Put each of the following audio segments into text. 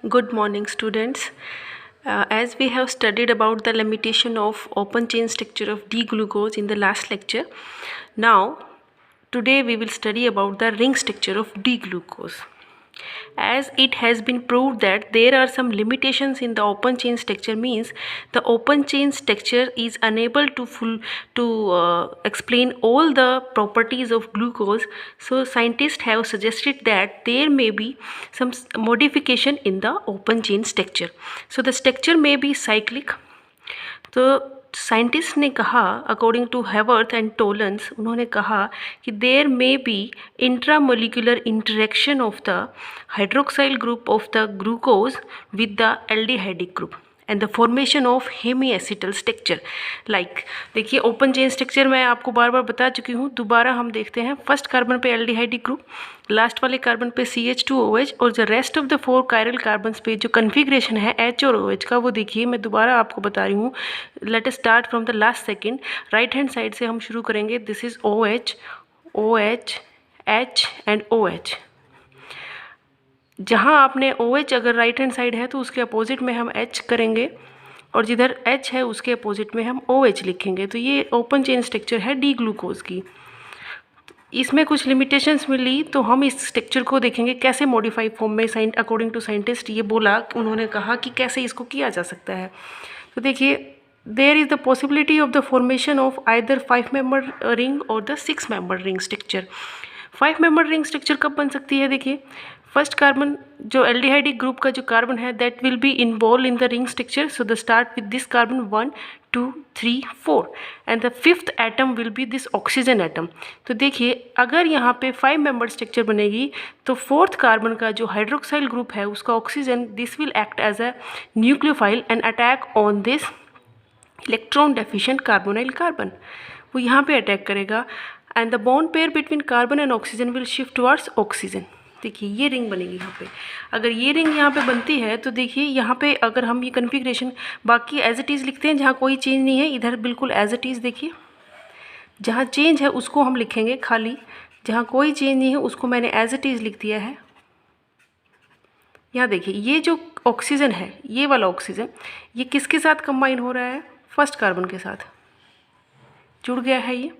Good morning, students. As we have studied about the limitation of open chain structure of D-glucose in the last lecture, now today we will study about the ring structure of D-glucose. As it has been proved that there are some limitations in the open chain structure, means the open chain structure is unable to explain all the properties of glucose. So scientists have suggested that there may be some modification in the open chain structure. So the structure may be cyclic. तो scientist ने कहा, according to Haworth and Tollens, उन्होंने कहा कि there may be intramolecular interaction of the hydroxyl group of the glucose with the aldehydic group and the formation of hemiacetal structure. Like देखिए, open chain structure मैं आपको बार बार बता चुकी हूँ, दोबारा हम देखते हैं। फर्स्ट कार्बन पे एल्डिहाइडिक ग्रुप, लास्ट वाले कार्बन पे CH2OH और जो rest of the 4 chiral carbon पे जो कन्फिग्रेशन है H और OH का, वो देखिए मैं दोबारा आपको बता रही हूँ। Let us start from the last second, right hand side से हम शुरू करेंगे। This is OH, OH, H and OH। जहाँ आपने OH अगर राइट हैंड साइड है तो उसके अपोजिट में हम H करेंगे, और जिधर H है उसके अपोजिट में हम OH लिखेंगे। तो ये ओपन चेन स्ट्रक्चर है डी ग्लूकोज की। इसमें कुछ लिमिटेशंस मिली, तो हम इस स्ट्रक्चर को देखेंगे कैसे मॉडिफाइड फॉर्म में, अकॉर्डिंग टू साइंटिस्ट ये बोला, उन्होंने कहा कि कैसे इसको किया जा सकता है। तो देखिए, there is the possibility of the formation of either 5 member ring और the 6 member ring structure. 5 member ring structure कब बन सकती है? देखिए, फर्स्ट कार्बन जो एल्डिहाइडिक ग्रुप का जो कार्बन है that will be involve in the ring structure. So the start with this carbon 1 2 3 4 and the 5th atom will be this oxygen atom. तो देखिए, अगर यहाँ पे 5 मेंबर स्ट्रक्चर बनेगी तो 4th कार्बन का जो हाइड्रोक्साइल ग्रुप है उसका oxygen, this will act as a nucleophile and attack on this electron deficient carbonyl carbon. वो यहाँ पे अटैक करेगा and the bond pair between carbon and oxygen will shift towards oxygen. देखिए, ये रिंग बनेगी यहाँ पे। अगर ये रिंग यहाँ पे बनती है तो देखिए, यहाँ पे अगर हम ये कन्फिग्रेशन बाकी एज इट इज़ लिखते हैं, जहाँ कोई चेंज नहीं है, इधर बिल्कुल एज इट इज़। देखिए, जहाँ चेंज है उसको हम लिखेंगे खाली, जहाँ कोई चेंज नहीं है उसको मैंने एज इट इज़ लिख दिया है। यहाँ देखिए, ये जो ऑक्सीजन है, ये वाला ऑक्सीजन, ये किसके साथ कंबाइन हो रहा है? फर्स्ट कार्बन के साथ जुड़ गया है। ये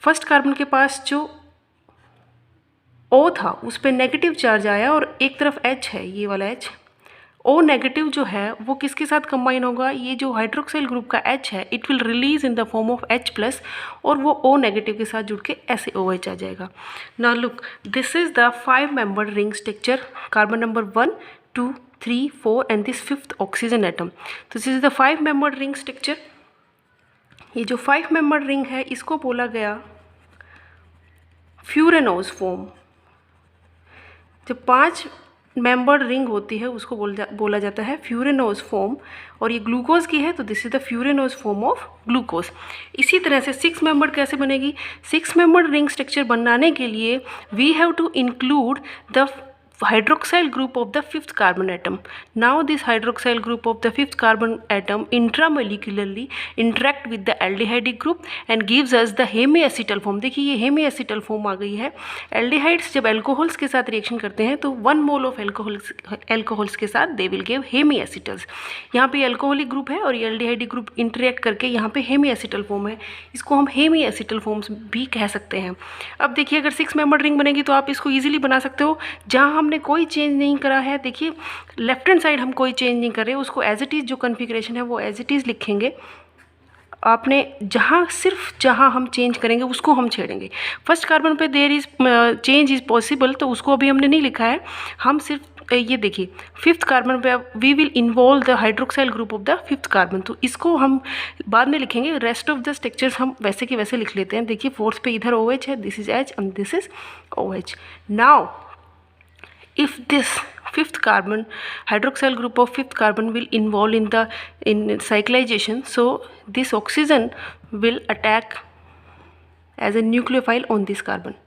फर्स्ट कार्बन के पास जो O था उस पर नेगेटिव चार्ज आया और एक तरफ H है, ये वाला H। O नेगेटिव जो है वो किसके साथ कंबाइन होगा? ये जो हाइड्रोक्साइल ग्रुप का H है, it will release in the form of H+, और वो O नेगेटिव के साथ जुड़ के ऐसे OH आ जाएगा। Now look, this is the 5 member ring structure, carbon number 1 2 3 4 and this 5th oxygen atom. तो this is the 5 member ring structure. ये जो 5 मेंबर रिंग है इसको बोला गया फ्यूरेनोज फॉर्म। जब 5 मेंबर रिंग होती है उसको बोला जाता है फ्यूरेनोज फॉर्म, और ये ग्लूकोज की है तो this is the furanose form of glucose. इसी तरह से 6 मेंबर कैसे बनेगी? 6 मेंबर रिंग स्ट्रक्चर बनाने के लिए we have to include the hydroxyl group of the 5th carbon atom. Now this hydroxyl group of the 5th carbon atom intramolecularly interact with the aldehydic group and gives us the hemiacetal form. देखिए, ये hemiacetal form आ गई है। Aldehydes जब alcohols के साथ reaction करते हैं तो 1 मोल ऑफ एल्कोहल्स के साथ दे विल गिव हेमीएसिटल्स। यहाँ पे एल्कोहलिक ग्रुप है और ये एल्डिहाइडिक ग्रुप इंटरेक्ट करके यहाँ पे हेमीएसिटल फॉर्म है, इसको हम हेमीएसिटल फॉर्म्स भी कह सकते हैं। अब देखिए, अगर 6 मेंबर रिंग बनेगी तो आप इसको ईजिली बना सकते हो। जहाँ हमने कोई चेंज नहीं करा है, देखिए लेफ्ट हैंड साइड हम कोई चेंज नहीं कर रहे, उसको एज इट इज़ जो कन्फिग्रेशन है वो एज इट इज़ लिखेंगे। आपने जहाँ हम चेंज करेंगे उसको हम छेड़ेंगे। फर्स्ट कार्बन पे there is change is possible, तो उसको अभी हमने नहीं लिखा है। हम सिर्फ ये देखिए, 5th कार्बन पे we will involve the hydroxyl group of the 5th carbon, तो इसको हम बाद में लिखेंगे। रेस्ट ऑफ द स्ट्रक्चर्स हम वैसे के वैसे लिख लेते हैं। देखिए, 4th पे इधर OH है, this is H and this is OH। Now if this 5th carbon hydroxyl group of 5th carbon will involve in cyclization, so this oxygen will attack as a nucleophile on this carbon,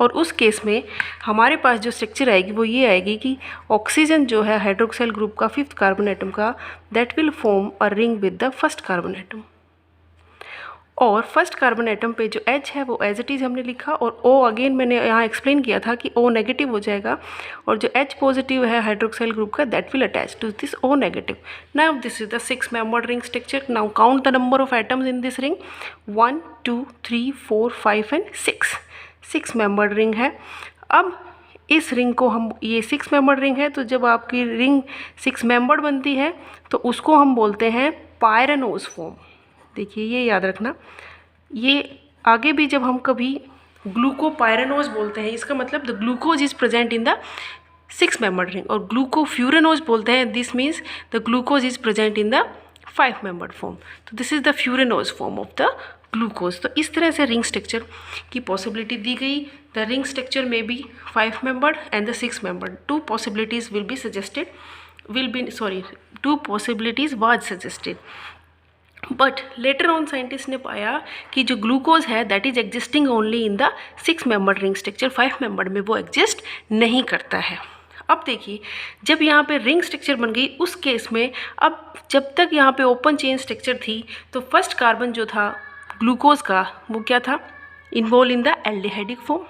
और उस case में हमारे पास जो structure आएगी वो ये आएगी कि ऑक्सीजन जो है हाइड्रोक्साइल ग्रुप का 5th कार्बन एटम का, that will form a ring with the 1st carbon atom. और फर्स्ट कार्बन एटम पे जो H है वो एज इट इज़ हमने लिखा, और O अगेन मैंने यहाँ एक्सप्लेन किया था कि O नेगेटिव हो जाएगा, और जो H पॉजिटिव है हाइड्रोक्साइल ग्रुप का that will attach to this O negative. Now this is the 6 membered ring structure. Now count the number of atoms in this ring. 1 2 3 4 5 and 6 membered ring है. अब इस ring को हम, ये 6 membered ring है, तो जब आपकी रिंग 6 मेंबर्ड बनती है तो उसको हम बोलते हैं पायरेनोज फॉर्म. देखिए ये याद रखना, ये आगे भी जब हम कभी ग्लूकोपायरेनोज बोलते हैं इसका मतलब the glucose is present in the 6 membered ring, और ग्लूकोफ्यूरेनोज बोलते हैं this means the glucose is present in the 5 membered form. तो this is the furanose form of the glucose. तो इस तरह से रिंग स्ट्रक्चर की पॉसिबिलिटी दी गई. The ring structure may be 5 membered and the 6 membered. 2 possibilities will be suggested, two possibilities was suggested. But later on scientist ने पाया कि जो ग्लूकोज है that is existing only in the 6 membered ring structure, 5 membered में वो exist नहीं करता है. अब देखिए जब यहाँ पे रिंग स्ट्रक्चर बन गई उस केस में, अब जब तक यहाँ पे ओपन चेन स्ट्रक्चर थी तो फर्स्ट कार्बन जो था ग्लूकोज का वो क्या था, involve in the aldehydic form.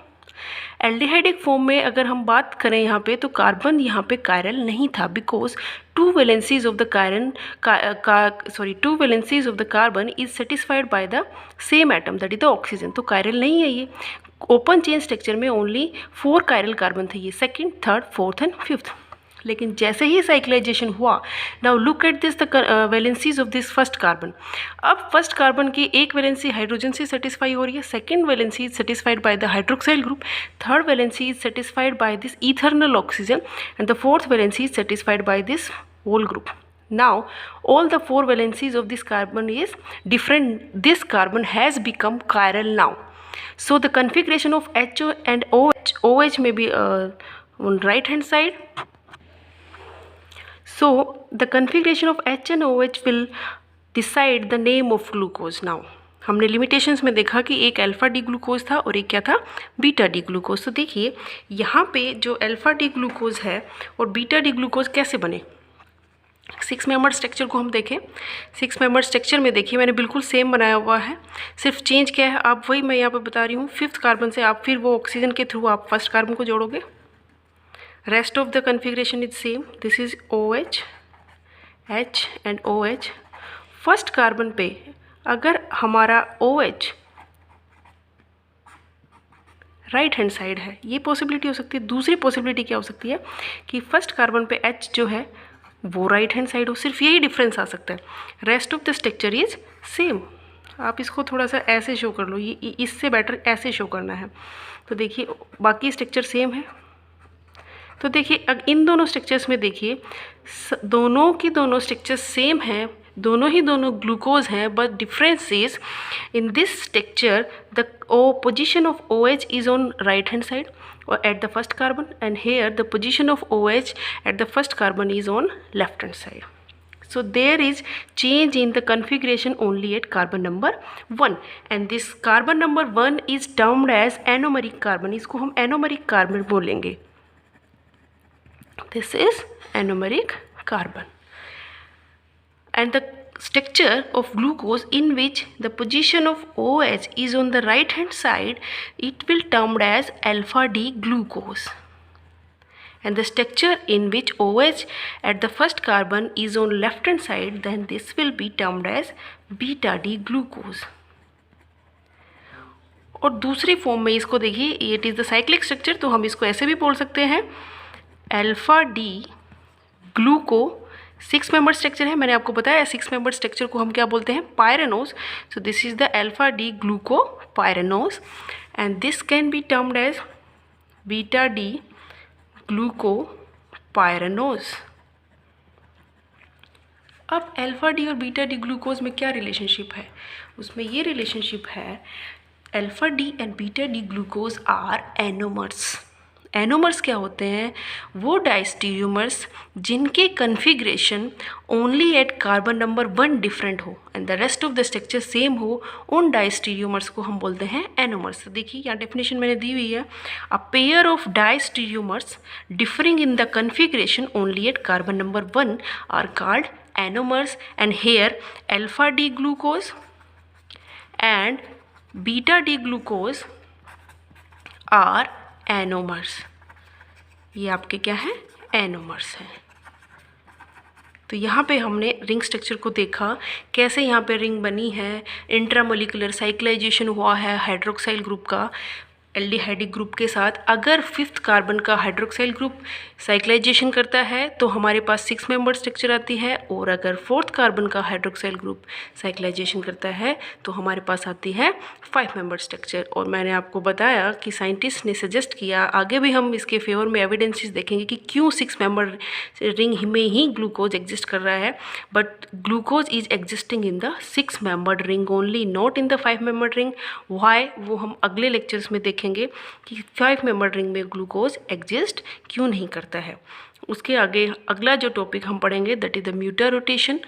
Aldehydic form में अगर हम बात करें यहाँ पे तो कार्बन यहाँ पे कायरल नहीं था, because two valencies of the carbon is satisfied by the same atom that is the oxygen. तो कायरल नहीं है ये. ओपन चेन स्ट्रक्चर में ओनली 4 कायरल कार्बन थे, ये second, third, fourth and fifth. लेकिन जैसे ही साइक्लाइजेशन हुआ, now look at this the valencies of this first carbon. अब फर्स्ट कार्बन की एक वैलेंसी हाइड्रोजन से सेटिस्फाई हो रही है, second valency is satisfied by the hydroxyl group, third valency is satisfied by this ethereal oxygen, and the fourth valency is satisfied by this whole group. Now all the 4 valencies of this carbon is different. This carbon has become chiral now. So the configuration of HO and OH may be on right hand side. So the configuration of H and OH will decide the name of glucose. Now हमने limitations में देखा कि एक alpha D glucose था और एक क्या था, बीटा डी ग्लूकोज. तो देखिए यहाँ पे जो अल्फा डी ग्लूकोज है और बीटा डी ग्लूकोज कैसे बने. 6 मेंबर स्ट्रक्चर को हम देखें. 6 मेंबर स्ट्रक्चर में देखिए मैंने बिल्कुल सेम बनाया हुआ है, सिर्फ चेंज क्या है आप वही मैं यहाँ पे बता रही हूँ. 5th कार्बन से आप फिर वो ऑक्सीजन के थ्रू आप फर्स्ट कार्बन को जोड़ोगे. Rest of the configuration is same. This is OH, H and OH. First carbon पे अगर हमारा OH राइट हैंड साइड है, ये पॉसिबिलिटी हो सकती है. दूसरी पॉसिबिलिटी क्या हो सकती है कि फर्स्ट कार्बन पे H जो है वो राइट हैंड साइड हो. सिर्फ यही डिफरेंस आ सकता है. Rest of the structure is same. आप इसको थोड़ा सा ऐसे शो कर लो, ये इससे बेटर ऐसे शो करना है. तो देखिए बाकी स्ट्रक्चर सेम है. तो देखिए इन दोनों स्ट्रक्चर्स में देखिए दोनों स्ट्रक्चर सेम हैं, दोनों ग्लूकोज हैं, but difference is in this structure the position of OH is on right hand side or at the first carbon, and here the position of OH at the first carbon is on left hand side. So there is change in the configuration only at carbon number 1, and this carbon number 1 is termed as anomeric carbon. इसको हम anomeric carbon बोलेंगे. This is anomeric carbon. And the structure of glucose in which the position of OH is on the right hand side, it will termed as alpha D glucose. And the structure in which OH at the first carbon is on left hand side, then this will be termed as beta D glucose. और दूसरी form में इसको देखिए, it is the cyclic structure, तो हम इसको ऐसे भी बोल सकते हैं अल्फा डी ग्लूको. 6 मेंबर स्ट्रक्चर है, मैंने आपको बताया 6 मेंबर स्ट्रक्चर को हम क्या बोलते हैं, pyranose. So this is the alpha D glucopyranose, and this can be termed as beta D glucopyranose. अब अल्फा डी और बीटा डी ग्लूकोज में क्या रिलेशनशिप है, उसमें ये रिलेशनशिप है alpha D and beta D glucose are anomers. Anomers क्या होते हैं, वो डाइस्टीरियोमर्स जिनके configuration only at carbon number 1 different हो and the rest of the structure same हो, उन डाइस्टीरियोमर्स को हम बोलते हैं एनोमर्स. देखिए यहाँ डेफिनेशन मैंने दी हुई है, a pair of diastereomers differing in the configuration only at carbon number 1 are called anomers. And here alpha D glucose and beta D glucose are anomers. ये आपके क्या है, एनोमर्स हैं। तो यहाँ पे हमने रिंग स्ट्रक्चर को देखा, कैसे यहाँ पे रिंग बनी है, इंट्रामोलिकुलर साइक्लाइजेशन हुआ है हाइड्रोक्साइल ग्रुप का एल्डिहाइडिक ग्रुप के साथ। अगर 5th कार्बन का हाइड्रोक्साइल ग्रुप साइक्लाइजेशन करता है तो हमारे पास 6 मेंबर स्ट्रक्चर आती है, और अगर 4th कार्बन का हाइड्रोक्साइल ग्रुप साइक्लाइजेशन करता है तो हमारे पास आती है 5 मेंबर स्ट्रक्चर। और मैंने आपको बताया कि साइंटिस्ट ने सजेस्ट किया, आगे भी हम इसके फेवर में एविडेंसेस देखेंगे कि क्यों 6 मेंबर रिंग में ही ग्लूकोज एग्जिस्ट कर रहा है, but glucose is existing in the 6 membered ring only, not in the 5 membered ring. Why, वो हम अगले लेक्चर्स में देखेंगे कि 5 मेंबर्ड रिंग में ग्लूकोज एग्जिस्ट क्यों नहीं करता है। उसके आगे अगला जो टॉपिक हम पढ़ेंगे दैट इज द म्यूटा रोटेशन,